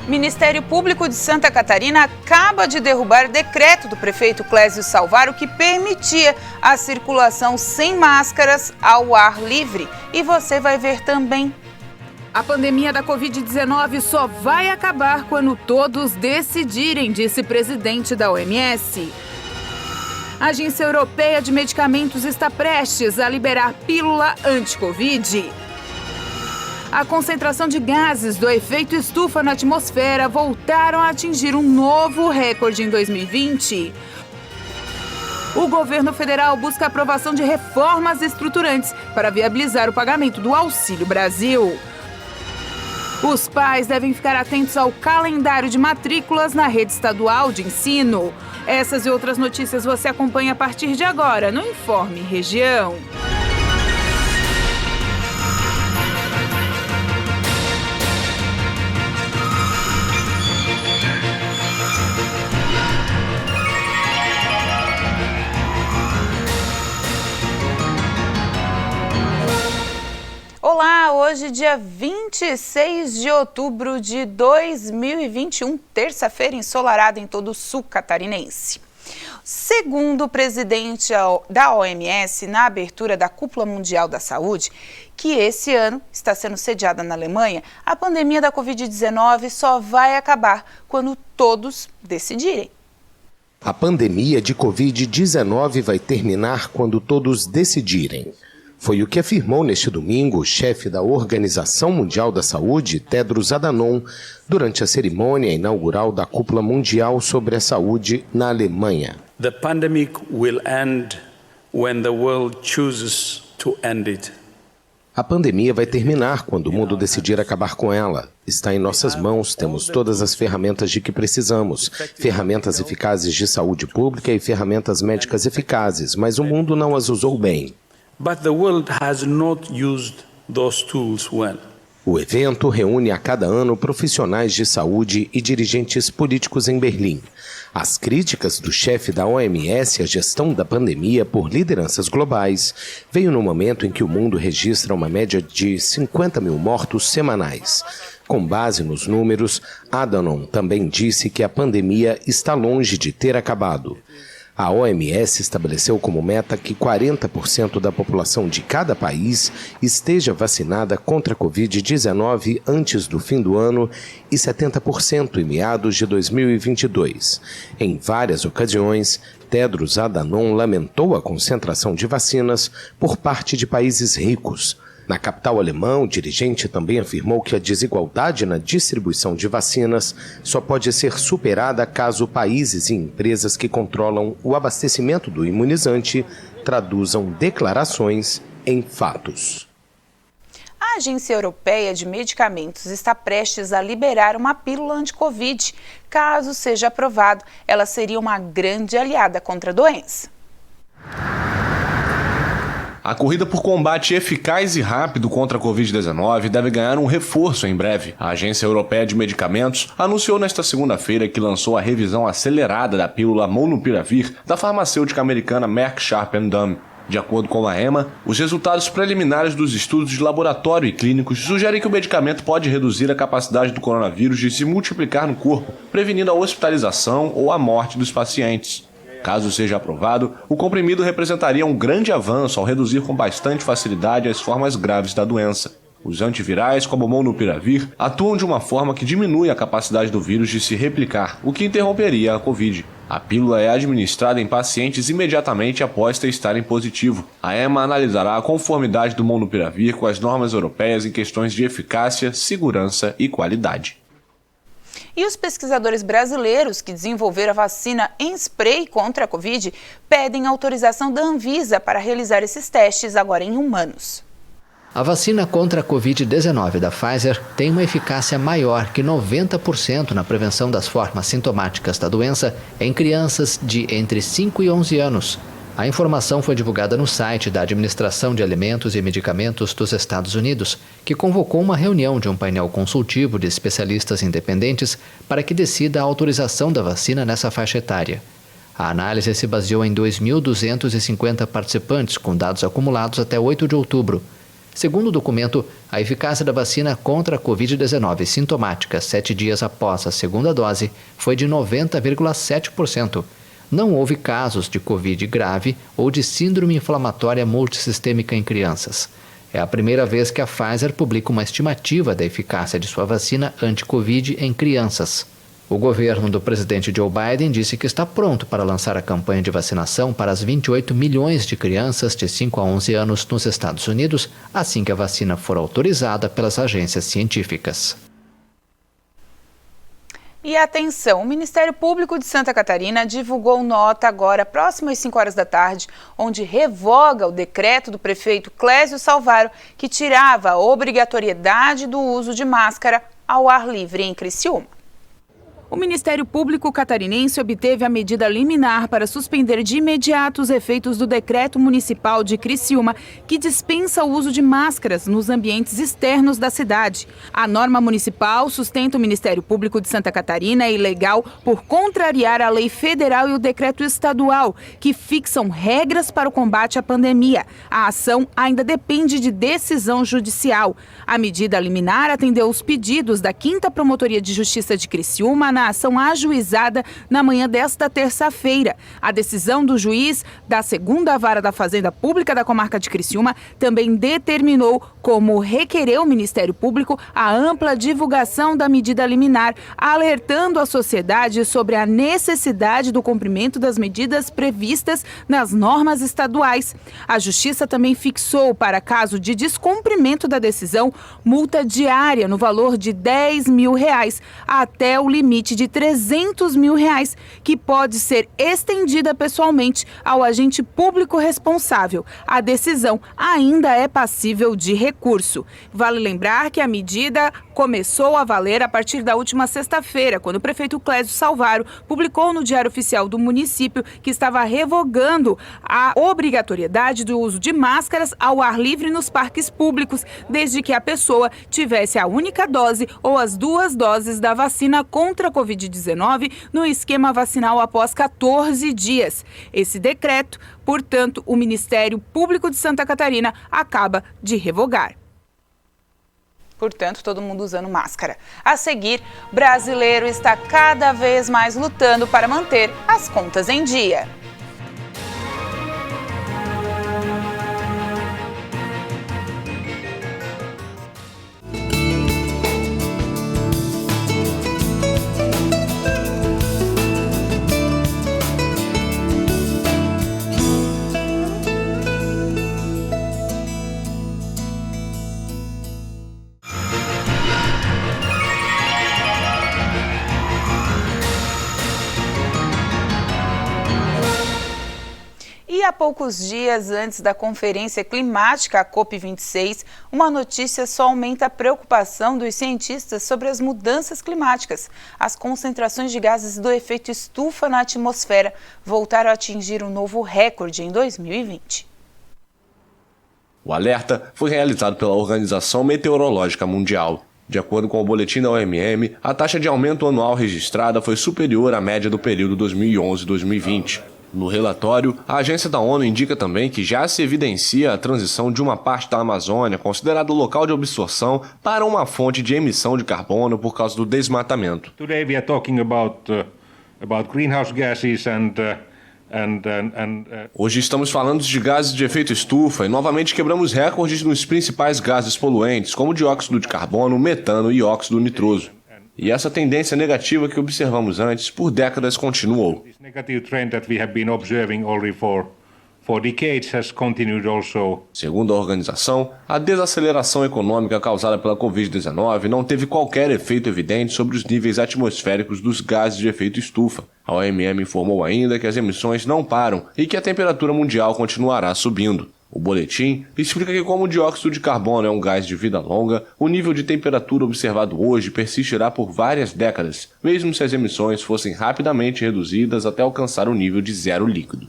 Ministério Público de Santa Catarina acaba de derrubar decreto do prefeito Clésio Salvaro que permitia a circulação sem máscaras ao ar livre. E você vai ver também. A pandemia da Covid-19 só vai acabar quando todos decidirem, disse presidente da OMS. A Agência Europeia de Medicamentos está prestes a liberar pílula anti-Covid. A concentração de gases do efeito estufa na atmosfera voltaram a atingir um novo recorde em 2020. O governo federal busca a aprovação de reformas estruturantes para viabilizar o pagamento do Auxílio Brasil. Os pais devem ficar atentos ao calendário de matrículas na rede estadual de ensino. Essas e outras notícias você acompanha a partir de agora no Informe Região. Olá, hoje dia 26 de outubro de 2021, terça-feira ensolarada em todo o sul catarinense. Segundo o presidente da OMS, na abertura da Cúpula Mundial da Saúde, que esse ano está sendo sediada na Alemanha, a pandemia da Covid-19 só vai acabar quando todos decidirem. A pandemia de Covid-19 vai terminar quando todos decidirem. Foi o que afirmou neste domingo o chefe da Organização Mundial da Saúde, Tedros Adhanom, durante a cerimônia inaugural da Cúpula Mundial sobre a Saúde na Alemanha. The pandemic will end when the world chooses to end it. A pandemia vai terminar quando o mundo decidir acabar com ela. Está em nossas mãos, temos todas as ferramentas de que precisamos. Ferramentas eficazes de saúde pública e ferramentas médicas eficazes, mas o mundo não as usou bem. But the world has not used those tools well. O evento reúne a cada ano profissionais de saúde e dirigentes políticos em Berlim. As críticas do chefe da OMS à gestão da pandemia por lideranças globais veio no momento em que o mundo registra uma média de 50 mil mortos semanais. Com base nos números, Adhanom também disse que a pandemia está longe de ter acabado. A OMS estabeleceu como meta que 40% da população de cada país esteja vacinada contra a Covid-19 antes do fim do ano e 70% em meados de 2022. Em várias ocasiões, Tedros Adhanom lamentou a concentração de vacinas por parte de países ricos. Na capital alemã, o dirigente também afirmou que a desigualdade na distribuição de vacinas só pode ser superada caso países e empresas que controlam o abastecimento do imunizante traduzam declarações em fatos. A Agência Europeia de Medicamentos está prestes a liberar uma pílula anti-Covid. Caso seja aprovado, ela seria uma grande aliada contra a doença. A corrida por combate eficaz e rápido contra a Covid-19 deve ganhar um reforço em breve. A Agência Europeia de Medicamentos anunciou nesta segunda-feira que lançou a revisão acelerada da pílula Molnupiravir da farmacêutica americana Merck Sharp & Dohme. De acordo com a EMA, os resultados preliminares dos estudos de laboratório e clínicos sugerem que o medicamento pode reduzir a capacidade do coronavírus de se multiplicar no corpo, prevenindo a hospitalização ou a morte dos pacientes. Caso seja aprovado, o comprimido representaria um grande avanço ao reduzir com bastante facilidade as formas graves da doença. Os antivirais, como o Molnupiravir, atuam de uma forma que diminui a capacidade do vírus de se replicar, o que interromperia a Covid. A pílula é administrada em pacientes imediatamente após testarem positivo. A EMA analisará a conformidade do Molnupiravir com as normas europeias em questões de eficácia, segurança e qualidade. E os pesquisadores brasileiros que desenvolveram a vacina em spray contra a Covid pedem autorização da Anvisa para realizar esses testes agora em humanos. A vacina contra a Covid-19 da Pfizer tem uma eficácia maior que 90% na prevenção das formas sintomáticas da doença em crianças de entre 5 e 11 anos. A informação foi divulgada no site da Administração de Alimentos e Medicamentos dos Estados Unidos, que convocou uma reunião de um painel consultivo de especialistas independentes para que decida a autorização da vacina nessa faixa etária. A análise se baseou em 2.250 participantes com dados acumulados até 8 de outubro. Segundo o documento, a eficácia da vacina contra a Covid-19 sintomática 7 dias após a segunda dose foi de 90,7%. Não houve casos de Covid grave ou de síndrome inflamatória multissistêmica em crianças. É a primeira vez que a Pfizer publica uma estimativa da eficácia de sua vacina anti-Covid em crianças. O governo do presidente Joe Biden disse que está pronto para lançar a campanha de vacinação para as 28 milhões de crianças de 5 a 11 anos nos Estados Unidos, assim que a vacina for autorizada pelas agências científicas. E atenção, o Ministério Público de Santa Catarina divulgou nota agora, próximo às 5 horas da tarde, onde revoga o decreto do prefeito Clésio Salvaro, que tirava a obrigatoriedade do uso de máscara ao ar livre em Criciúma. O Ministério Público catarinense obteve a medida liminar para suspender de imediato os efeitos do decreto municipal de Criciúma, que dispensa o uso de máscaras nos ambientes externos da cidade. A norma municipal sustenta o Ministério Público de Santa Catarina é ilegal por contrariar a lei federal e o decreto estadual, que fixam regras para o combate à pandemia. A ação ainda depende de decisão judicial. A medida liminar atendeu os pedidos da 5ª Promotoria de Justiça de Criciúma na ação ajuizada na manhã desta terça-feira. A decisão do juiz da 2ª Vara da Fazenda Pública da Comarca de Criciúma também determinou, como requereu o Ministério Público, a ampla divulgação da medida liminar, alertando a sociedade sobre a necessidade do cumprimento das medidas previstas nas normas estaduais. A Justiça também fixou, para caso de descumprimento da decisão, multa diária no valor de R$10 mil até o limite de R$300 mil, que pode ser estendida pessoalmente ao agente público responsável. A decisão ainda é passível de recurso. Vale lembrar que a medida começou a valer a partir da última sexta-feira, quando o prefeito Clésio Salvaro publicou no Diário Oficial do município que estava revogando a obrigatoriedade do uso de máscaras ao ar livre nos parques públicos, desde que a pessoa tivesse a única dose ou as 2 doses da vacina contra a Covid-19 no esquema vacinal após 14 dias. Esse decreto, portanto, o Ministério Público de Santa Catarina acaba de revogar. Portanto, todo mundo usando máscara. A seguir, brasileiro está cada vez mais lutando para manter as contas em dia. E há poucos dias antes da Conferência Climática, a COP26, uma notícia só aumenta a preocupação dos cientistas sobre as mudanças climáticas. As concentrações de gases do efeito estufa na atmosfera voltaram a atingir um novo recorde em 2020. O alerta foi realizado pela Organização Meteorológica Mundial. De acordo com o boletim da OMM, a taxa de aumento anual registrada foi superior à média do período 2011-2020. No relatório, a agência da ONU indica também que já se evidencia a transição de uma parte da Amazônia, considerada local de absorção, para uma fonte de emissão de carbono por causa do desmatamento. Today we are talking about greenhouse gases Hoje estamos falando de gases de efeito estufa e novamente quebramos recordes nos principais gases poluentes, como dióxido de carbono, metano e óxido nitroso. E essa tendência negativa que observamos antes por décadas continuou. Segundo a organização, a desaceleração econômica causada pela Covid-19 não teve qualquer efeito evidente sobre os níveis atmosféricos dos gases de efeito estufa. A OMM informou ainda que as emissões não param e que a temperatura mundial continuará subindo. O boletim explica que, como o dióxido de carbono é um gás de vida longa, o nível de temperatura observado hoje persistirá por várias décadas, mesmo se as emissões fossem rapidamente reduzidas até alcançar o nível de zero líquido.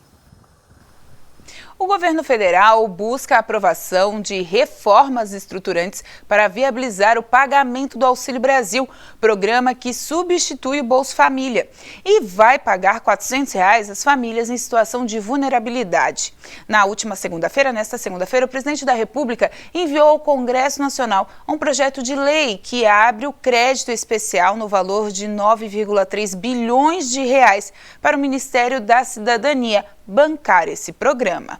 O governo federal busca a aprovação de reformas estruturantes para viabilizar o pagamento do Auxílio Brasil, programa que substitui o Bolsa Família, e vai pagar R$ 400 às famílias em situação de vulnerabilidade. Nesta segunda-feira, o presidente da República enviou ao Congresso Nacional um projeto de lei que abre o crédito especial no valor de R$ 9,3 bilhões para o Ministério da Cidadania bancar esse programa.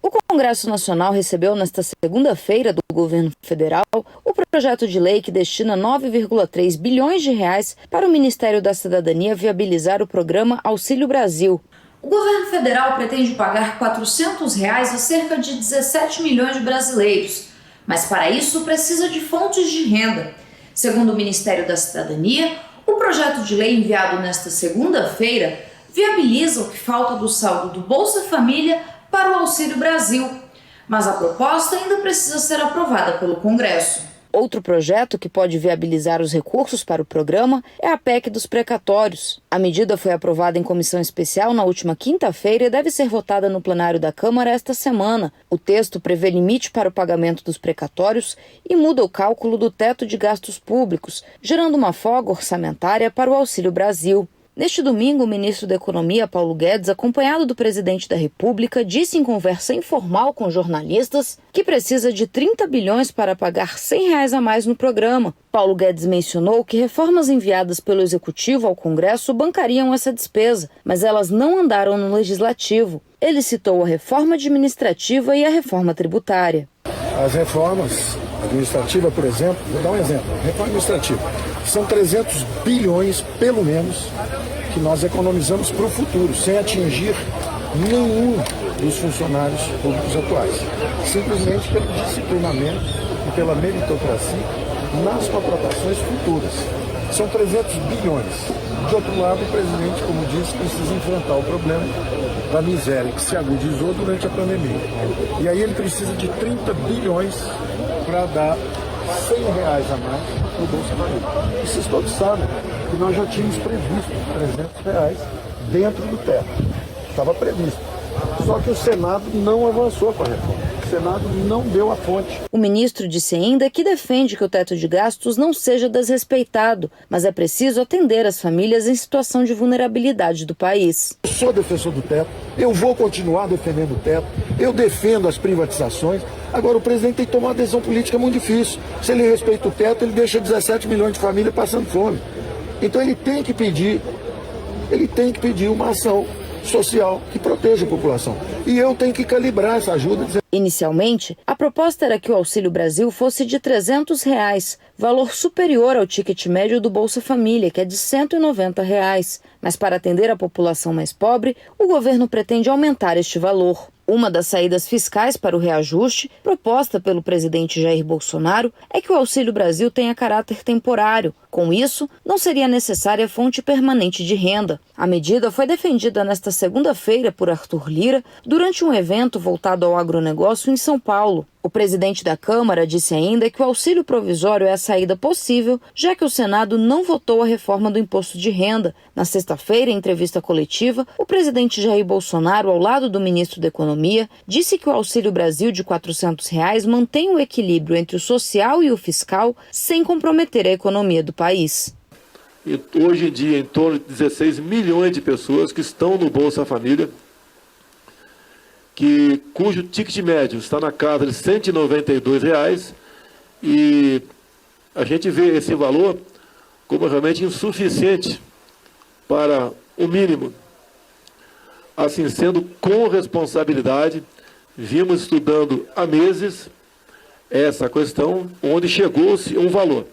O Congresso Nacional recebeu nesta segunda-feira do governo federal o projeto de lei que destina 9,3 bilhões de reais para o Ministério da Cidadania viabilizar o programa Auxílio Brasil. O governo federal pretende pagar R$ 400 a cerca de 17 milhões de brasileiros, mas para isso precisa de fontes de renda. Segundo o Ministério da Cidadania, o projeto de lei enviado nesta segunda-feira viabiliza o que falta do saldo do Bolsa Família para o Auxílio Brasil, mas a proposta ainda precisa ser aprovada pelo Congresso. Outro projeto que pode viabilizar os recursos para o programa é a PEC dos precatórios. A medida foi aprovada em comissão especial na última quinta-feira e deve ser votada no plenário da Câmara esta semana. O texto prevê limite para o pagamento dos precatórios e muda o cálculo do teto de gastos públicos, gerando uma folga orçamentária para o Auxílio Brasil. Neste domingo, o ministro da Economia, Paulo Guedes, acompanhado do presidente da República, disse em conversa informal com jornalistas que precisa de 30 bilhões para pagar R$ 100 a mais no programa. Paulo Guedes mencionou que reformas enviadas pelo Executivo ao Congresso bancariam essa despesa, mas elas não andaram no Legislativo. Ele citou a reforma administrativa e a reforma tributária. As reformas administrativas, por exemplo, vou dar um exemplo, reforma administrativa, são 300 bilhões, pelo menos, que nós economizamos para o futuro, sem atingir nenhum dos funcionários públicos atuais. Simplesmente pelo disciplinamento e pela meritocracia nas contratações futuras. São 300 bilhões. De outro lado, o presidente, como disse, precisa enfrentar o problema da miséria que se agudizou durante a pandemia. E aí ele precisa de 30 bilhões para dar R$ 100 a mais no Bolsa Família. E vocês todos sabem que nós já tínhamos previsto R$ 300 dentro do teto. Estava previsto. Só que o Senado não avançou com a reforma. O Senado não deu a fonte. O ministro disse ainda que defende que o teto de gastos não seja desrespeitado, mas é preciso atender as famílias em situação de vulnerabilidade do país. Eu sou defensor do teto, eu vou continuar defendendo o teto, eu defendo as privatizações. Agora o presidente tem que tomar uma decisão política muito difícil. Se ele respeita o teto, ele deixa 17 milhões de famílias passando fome. Então ele tem que pedir uma ação social que proteja a população. E eu tenho que calibrar essa ajuda. Inicialmente, a proposta era que o Auxílio Brasil fosse de R$ 300, valor superior ao ticket médio do Bolsa Família, que é de R$ 190. Mas para atender a população mais pobre, o governo pretende aumentar este valor. Uma das saídas fiscais para o reajuste, proposta pelo presidente Jair Bolsonaro, é que o Auxílio Brasil tenha caráter temporário. Com isso, não seria necessária fonte permanente de renda. A medida foi defendida nesta segunda-feira por Arthur Lira durante um evento voltado ao agronegócio em São Paulo. O presidente da Câmara disse ainda que o auxílio provisório é a saída possível, já que o Senado não votou a reforma do imposto de renda. Na sexta-feira, em entrevista coletiva, o presidente Jair Bolsonaro, ao lado do ministro da Economia, disse que o Auxílio Brasil de R$ 400 mantém o equilíbrio entre o social e o fiscal, sem comprometer a economia do país. E hoje em dia, em torno de 16 milhões de pessoas que estão no Bolsa Família, cujo ticket médio está na casa de R$ 192, e a gente vê esse valor como realmente insuficiente para o mínimo. Assim sendo, com responsabilidade, vimos estudando há meses essa questão, onde chegou-se um valor.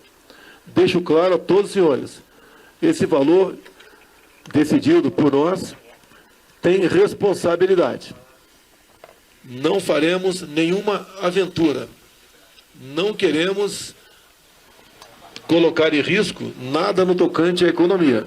Deixo claro a todos os senhores, esse valor decidido por nós tem responsabilidade. Não faremos nenhuma aventura. Não queremos colocar em risco nada no tocante à economia.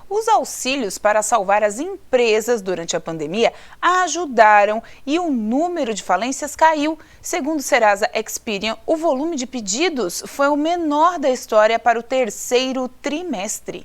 Os auxílios para salvar as empresas durante a pandemia ajudaram e o número de falências caiu. Segundo o Serasa Experian, o volume de pedidos foi o menor da história para o terceiro trimestre.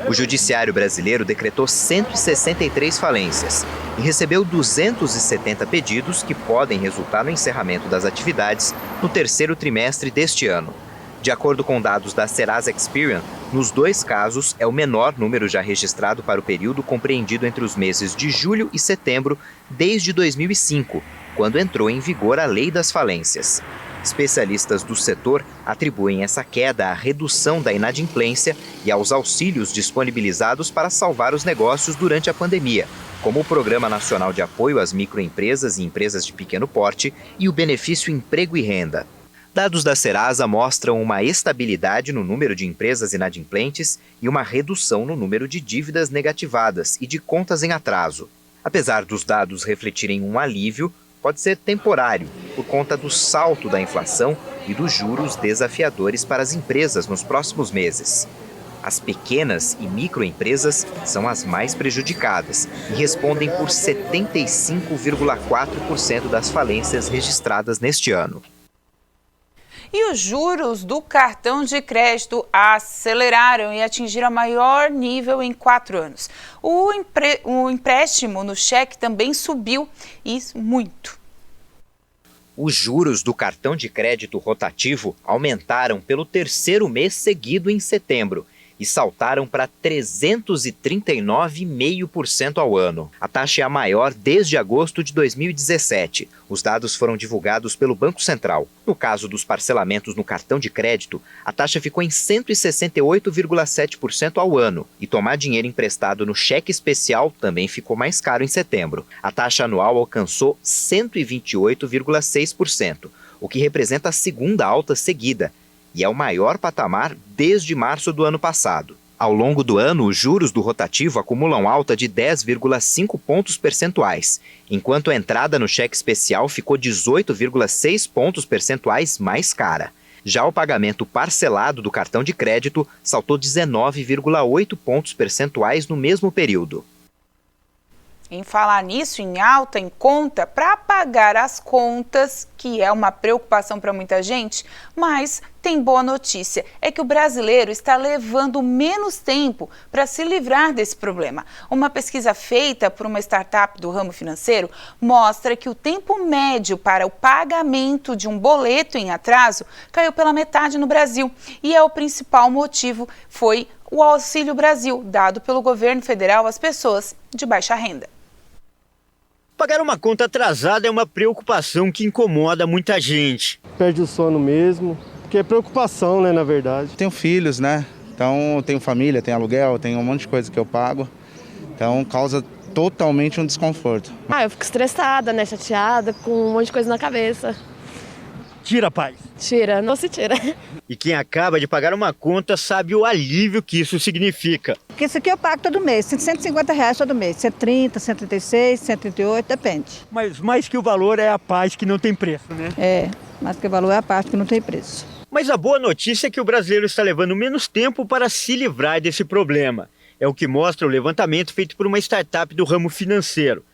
O judiciário brasileiro decretou 163 falências e recebeu 270 pedidos que podem resultar no encerramento das atividades no terceiro trimestre deste ano. De acordo com dados da Serasa Experian, nos 2 casos é o menor número já registrado para o período compreendido entre os meses de julho e setembro desde 2005, quando entrou em vigor a Lei das Falências. Especialistas do setor atribuem essa queda à redução da inadimplência e aos auxílios disponibilizados para salvar os negócios durante a pandemia, como o Programa Nacional de Apoio às Microempresas e Empresas de Pequeno Porte e o Benefício Emprego e Renda. Dados da Serasa mostram uma estabilidade no número de empresas inadimplentes e uma redução no número de dívidas negativadas e de contas em atraso. Apesar dos dados refletirem um alívio, pode ser temporário, por conta do salto da inflação e dos juros desafiadores para as empresas nos próximos meses. As pequenas e microempresas são as mais prejudicadas e respondem por 75,4% das falências registradas neste ano. E os juros do cartão de crédito aceleraram e atingiram o maior nível em 4 anos. O empréstimo no cheque também subiu, e muito. Os juros do cartão de crédito rotativo aumentaram pelo 3º mês seguido em setembro e saltaram para 339,5% ao ano. A taxa é a maior desde agosto de 2017. Os dados foram divulgados pelo Banco Central. No caso dos parcelamentos no cartão de crédito, a taxa ficou em 168,7% ao ano. E tomar dinheiro emprestado no cheque especial também ficou mais caro em setembro. A taxa anual alcançou 128,6%, o que representa a segunda alta seguida, e é o maior patamar desde março do ano passado. Ao longo do ano, os juros do rotativo acumulam alta de 10,5 pontos percentuais, enquanto a entrada no cheque especial ficou 18,6 pontos percentuais mais cara. Já o pagamento parcelado do cartão de crédito saltou 19,8 pontos percentuais no mesmo período. Em falar nisso, em alta, em conta, para pagar as contas, que é uma preocupação para muita gente, mas tem boa notícia, é que o brasileiro está levando menos tempo para se livrar desse problema. Uma pesquisa feita por uma startup do ramo financeiro mostra que o tempo médio para o pagamento de um boleto em atraso caiu pela metade no Brasil. E o principal motivo foi o Auxílio Brasil, dado pelo governo federal às pessoas de baixa renda. Pagar uma conta atrasada é uma preocupação que incomoda muita gente. Perde o sono mesmo, porque é preocupação, né, na verdade. Tenho filhos, né? Então tenho família, tenho aluguel, tenho um monte de coisa que eu pago. Então causa totalmente um desconforto. Eu fico estressada, né, chateada, com um monte de coisa na cabeça. Tira a paz. Tira, não se tira. E quem acaba de pagar uma conta sabe o alívio que isso significa. Porque isso aqui eu pago todo mês, R$150 todo mês, 130, 136, 138, depende. Mas mais que o valor é a paz que não tem preço, né? Mais que o valor é a parte que não tem preço. Mas a boa notícia é que o brasileiro está levando menos tempo para se livrar desse problema. É o que mostra o levantamento feito por uma startup do ramo financeiro.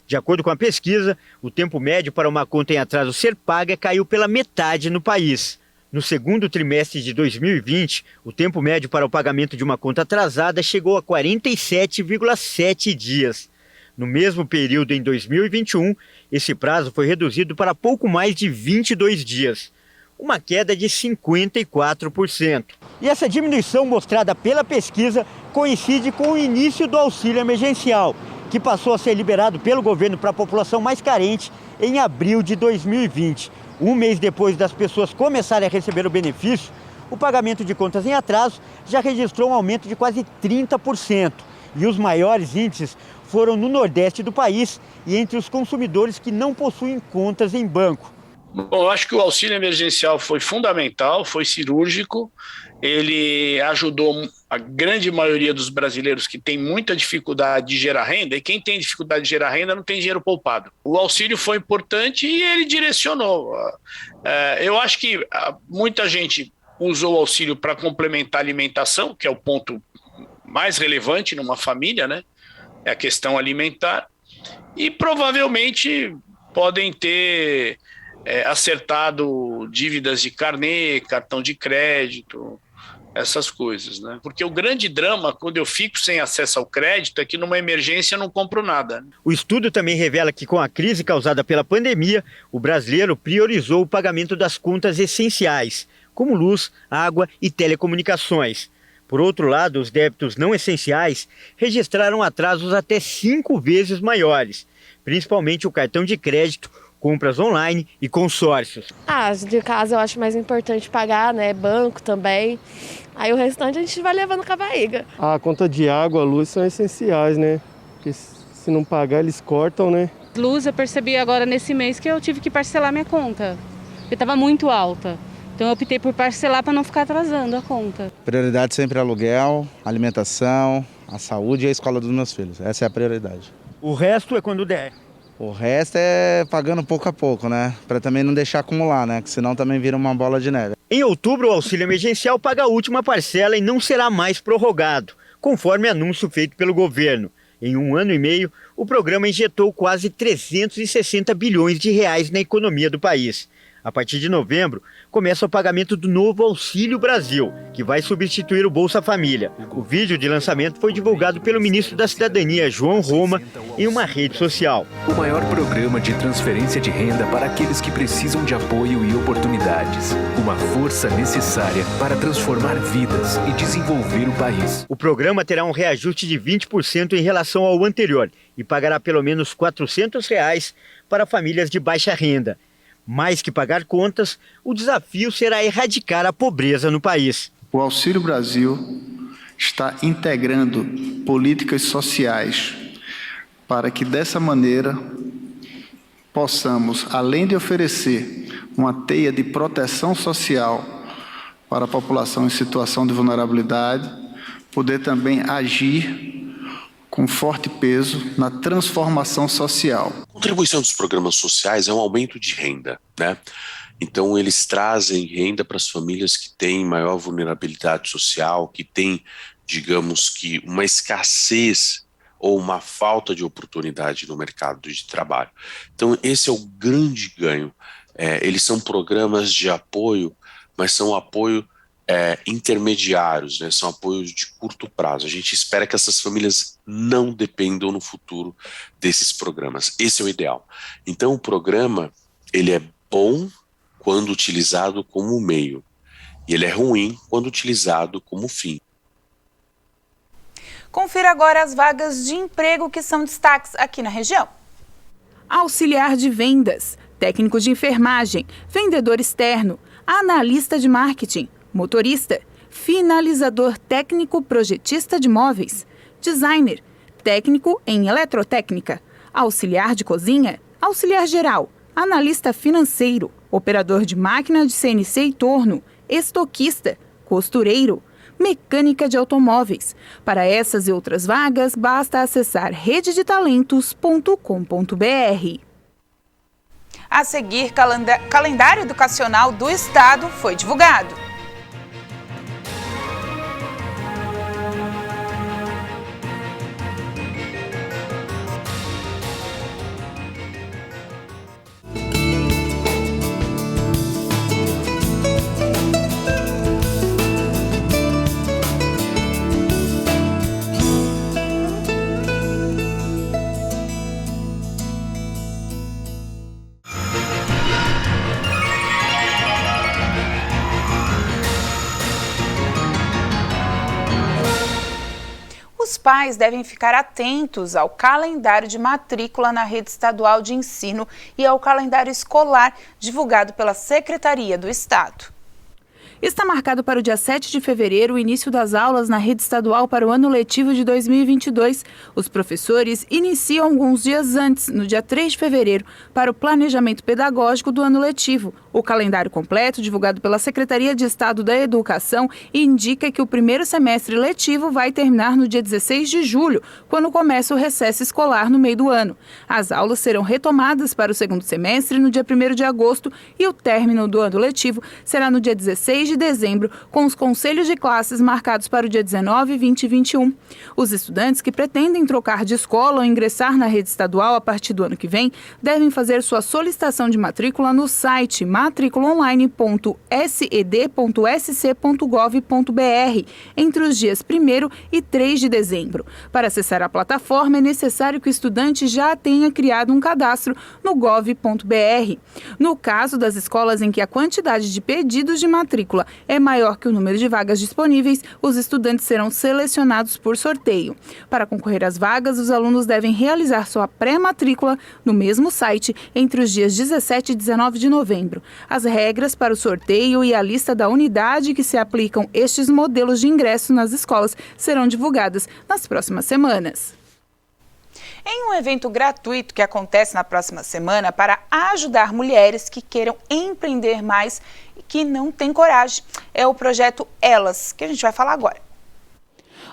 De acordo com a pesquisa, o tempo médio para uma conta em atraso ser paga caiu pela metade no país. No segundo trimestre de 2020, o tempo médio para o pagamento de uma conta atrasada chegou a 47,7 dias. No mesmo período, em 2021, esse prazo foi reduzido para pouco mais de 22 dias. Uma queda de 54%. E essa diminuição mostrada pela pesquisa coincide com o início do auxílio emergencial, que passou a ser liberado pelo governo para a população mais carente em abril de 2020. Um mês depois das pessoas começarem a receber o benefício, o pagamento de contas em atraso já registrou um aumento de quase 30%. E os maiores índices foram no Nordeste do país e entre os consumidores que não possuem contas em banco. Bom, eu acho que o auxílio emergencial foi fundamental, foi cirúrgico, ele ajudou a grande maioria dos brasileiros que tem muita dificuldade de gerar renda, e quem tem dificuldade de gerar renda não tem dinheiro poupado. O auxílio foi importante e ele direcionou. Eu acho que muita gente usou o auxílio para complementar a alimentação, que é o ponto mais relevante numa família, né? É a questão alimentar, e provavelmente podem ter acertado dívidas de carnê, cartão de crédito, essas coisas, né? Porque o grande drama, quando eu fico sem acesso ao crédito, é que numa emergência eu não compro nada. O estudo também revela que, com a crise causada pela pandemia, o brasileiro priorizou o pagamento das contas essenciais, como luz, água e telecomunicações. Por outro lado, os débitos não essenciais registraram atrasos até 5 vezes maiores, principalmente o cartão de crédito, compras online e consórcios. De casa eu acho mais importante pagar, né? Banco também. Aí o restante a gente vai levando com a barriga. A conta de água, luz são essenciais, né? Porque se não pagar, eles cortam, né? Luz, eu percebi agora nesse mês que eu tive que parcelar minha conta, porque estava muito alta. Então eu optei por parcelar para não ficar atrasando a conta. Prioridade sempre aluguel, alimentação, a saúde e a escola dos meus filhos. Essa é a prioridade. O resto é quando der. O resto é pagando pouco a pouco, né? Para também não deixar acumular, né? Que senão também vira uma bola de neve. Em outubro, o auxílio emergencial paga a última parcela e não será mais prorrogado, conforme anúncio feito pelo governo. Em 1 ano e meio, o programa injetou quase 360 bilhões de reais na economia do país. A partir de novembro, começa o pagamento do novo Auxílio Brasil, que vai substituir o Bolsa Família. O vídeo de lançamento foi divulgado pelo ministro da Cidadania, João Roma, em uma rede social. O maior programa de transferência de renda para aqueles que precisam de apoio e oportunidades. Uma força necessária para transformar vidas e desenvolver o país. O programa terá um reajuste de 20% em relação ao anterior e pagará pelo menos R$ 400 para famílias de baixa renda. Mais que pagar contas, o desafio será erradicar a pobreza no país. O Auxílio Brasil está integrando políticas sociais para que, dessa maneira, possamos, além de oferecer uma teia de proteção social para a população em situação de vulnerabilidade, poder também agir com forte peso na transformação social. A contribuição dos programas sociais é um aumento de renda, né? Então, eles trazem renda para as famílias que têm maior vulnerabilidade social, que têm, digamos que, uma escassez ou uma falta de oportunidade no mercado de trabalho. Então, esse é o grande ganho. Eles são programas de apoio, mas são apoio intermediários, né? São apoios de curto prazo. A gente espera que essas famílias não dependam no futuro desses programas. Esse é o ideal. Então, o programa, ele é bom quando utilizado como meio, e ele é ruim quando utilizado como fim. Confira agora as vagas de emprego que são destaques aqui na região. Auxiliar de vendas, técnico de enfermagem, vendedor externo, analista de marketing, motorista, finalizador técnico projetista de móveis, designer, técnico em eletrotécnica, auxiliar de cozinha, auxiliar geral, analista financeiro, operador de máquina de CNC e torno, estoquista, costureiro, mecânica de automóveis. Para essas e outras vagas, basta acessar rededetalentos.com.br. A seguir, calendário educacional do Estado foi divulgado. Os pais devem ficar atentos ao calendário de matrícula na rede estadual de ensino e ao calendário escolar divulgado pela Secretaria do Estado. Está marcado para o dia 7 de fevereiro o início das aulas na rede estadual para o ano letivo de 2022. Os professores iniciam alguns dias antes, no dia 3 de fevereiro, para o planejamento pedagógico do ano letivo. O calendário completo, divulgado pela Secretaria de Estado da Educação, indica que o primeiro semestre letivo vai terminar no dia 16 de julho, quando começa o recesso escolar no meio do ano. As aulas serão retomadas para o segundo semestre no dia 1º de agosto e o término do ano letivo será no dia 16 de dezembro, com os conselhos de classes marcados para o dia 19, 20 e 21. Os estudantes que pretendem trocar de escola ou ingressar na rede estadual a partir do ano que vem devem fazer sua solicitação de matrícula no site matriculaonline.sed.sc.gov.br entre os dias 1º e 3 de dezembro. Para acessar a plataforma, é necessário que o estudante já tenha criado um cadastro no gov.br. No caso das escolas em que a quantidade de pedidos de matrícula é maior que o número de vagas disponíveis, os estudantes serão selecionados por sorteio. Para concorrer às vagas, os alunos devem realizar sua pré-matrícula no mesmo site entre os dias 17 e 19 de novembro. As regras para o sorteio e a lista da unidade que se aplicam estes modelos de ingresso nas escolas serão divulgadas nas próximas semanas. Em um evento gratuito que acontece na próxima semana para ajudar mulheres que queiram empreender mais e que não têm coragem, é o projeto Elas, que a gente vai falar agora.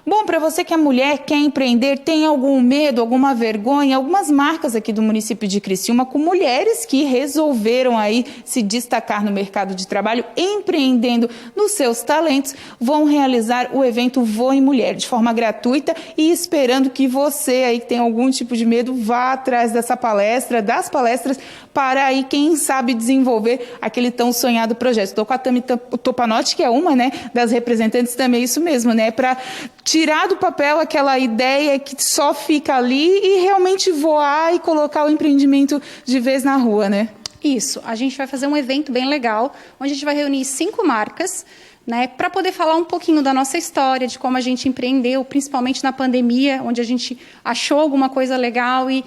Bom, para você que é mulher, quer empreender, tem algum medo, alguma vergonha, algumas marcas aqui do município de Criciúma com mulheres que resolveram aí se destacar no mercado de trabalho, empreendendo nos seus talentos, vão realizar o evento Voe Mulher de forma gratuita e esperando que você aí que tem algum tipo de medo vá atrás dessa palestra, das palestras, para aí, quem sabe, desenvolver aquele tão sonhado projeto. Estou com a Tami Topanotti, que é uma, né, das representantes também, isso mesmo, né, para tirar do papel aquela ideia que só fica ali e realmente voar e colocar o empreendimento de vez na rua, né? Isso, a gente vai fazer um evento bem legal, onde a gente vai reunir 5 marcas, né, para poder falar um pouquinho da nossa história, de como a gente empreendeu, principalmente na pandemia, onde a gente achou alguma coisa legal e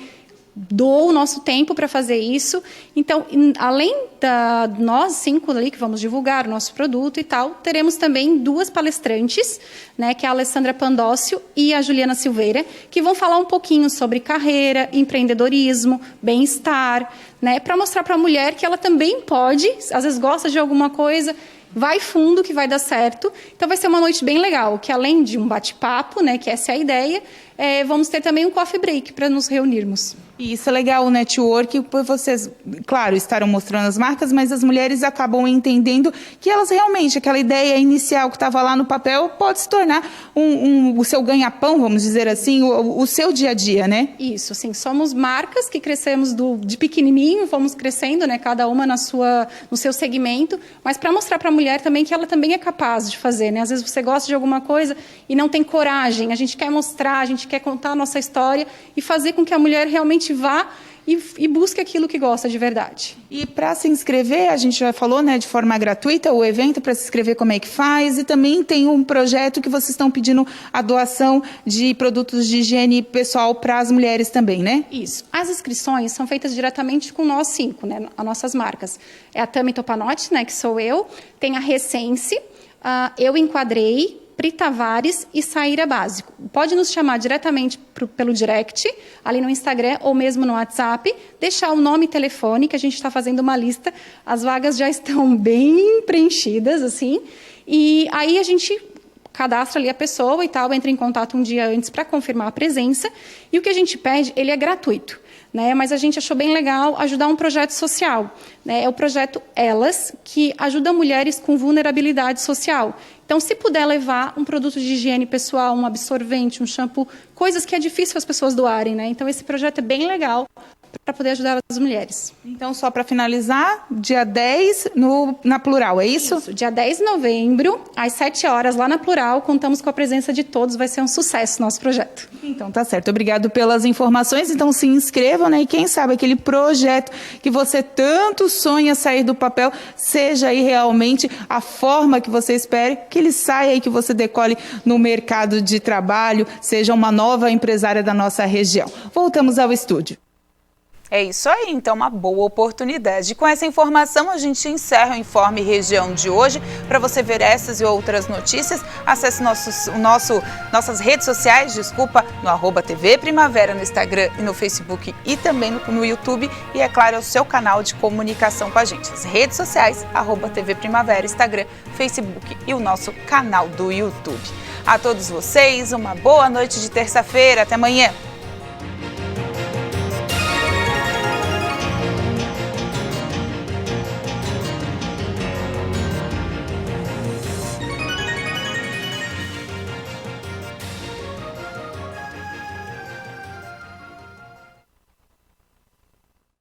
doou o nosso tempo para fazer isso. Então, além da nós 5 ali que vamos divulgar o nosso produto e tal, teremos também 2 palestrantes, né, que é a Alessandra Pandócio e a Juliana Silveira, que vão falar um pouquinho sobre carreira, empreendedorismo, bem-estar, né, para mostrar para a mulher que ela também pode, às vezes gosta de alguma coisa, vai fundo que vai dar certo. Então vai ser uma noite bem legal, que além de um bate-papo, né, que essa é a ideia, vamos ter também um coffee break para nos reunirmos. E isso é legal, o network, vocês, claro, estarão mostrando as marcas, mas as mulheres acabam entendendo que elas realmente, aquela ideia inicial que estava lá no papel, pode se tornar o seu ganha-pão, vamos dizer assim, o seu dia a dia, né? Isso, sim, somos marcas que crescemos de pequenininho, fomos crescendo, né, cada uma no seu segmento, mas para mostrar para a mulher também que ela também é capaz de fazer, né? Às vezes você gosta de alguma coisa e não tem coragem, a gente quer mostrar, a gente quer contar a nossa história e fazer com que a mulher realmente vá e busque aquilo que gosta de verdade. E para se inscrever, a gente já falou, né, de forma gratuita, o evento para se inscrever como é que faz, e também tem um projeto que vocês estão pedindo a doação de produtos de higiene pessoal para as mulheres também, né? Isso. As inscrições são feitas diretamente com nós 5, né, as nossas marcas. É a Tami Topanotti, né, que sou eu, tem a Recense, Eu Enquadrei, Pri Tavares e Saíra Básico. Pode nos chamar diretamente pelo direct, ali no Instagram ou mesmo no WhatsApp, deixar o nome e telefone, que a gente está fazendo uma lista. As vagas já estão bem preenchidas, assim. E aí a gente cadastra ali a pessoa e tal, entra em contato um dia antes para confirmar a presença. E o que a gente pede, ele é gratuito, né? Mas a gente achou bem legal ajudar um projeto social, né? É o projeto Elas, que ajuda mulheres com vulnerabilidade social. Então, se puder levar um produto de higiene pessoal, um absorvente, um shampoo, coisas que é difícil as pessoas doarem, né? Então, esse projeto é bem legal para poder ajudar as mulheres. Então, só para finalizar, dia 10 na Plural, é isso? Isso, dia 10 de novembro, às 7 horas, lá na Plural, contamos com a presença de todos, vai ser um sucesso nosso projeto. Então, tá certo. Obrigado pelas informações. Então, se inscrevam, né? E quem sabe aquele projeto que você tanto sonha sair do papel, seja aí realmente a forma que você espere, que ele saia e que você decole no mercado de trabalho, seja uma nova empresária da nossa região. Voltamos ao estúdio. É isso aí, então uma boa oportunidade. Com essa informação a gente encerra o Informe Região de hoje. Para você ver essas e outras notícias, acesse nossas redes sociais, no @TV Primavera no Instagram e no Facebook e também no YouTube. E é claro, é o seu canal de comunicação com a gente. As redes sociais, @TV Primavera, Instagram, Facebook e o nosso canal do YouTube. A todos vocês, uma boa noite de terça-feira. Até amanhã.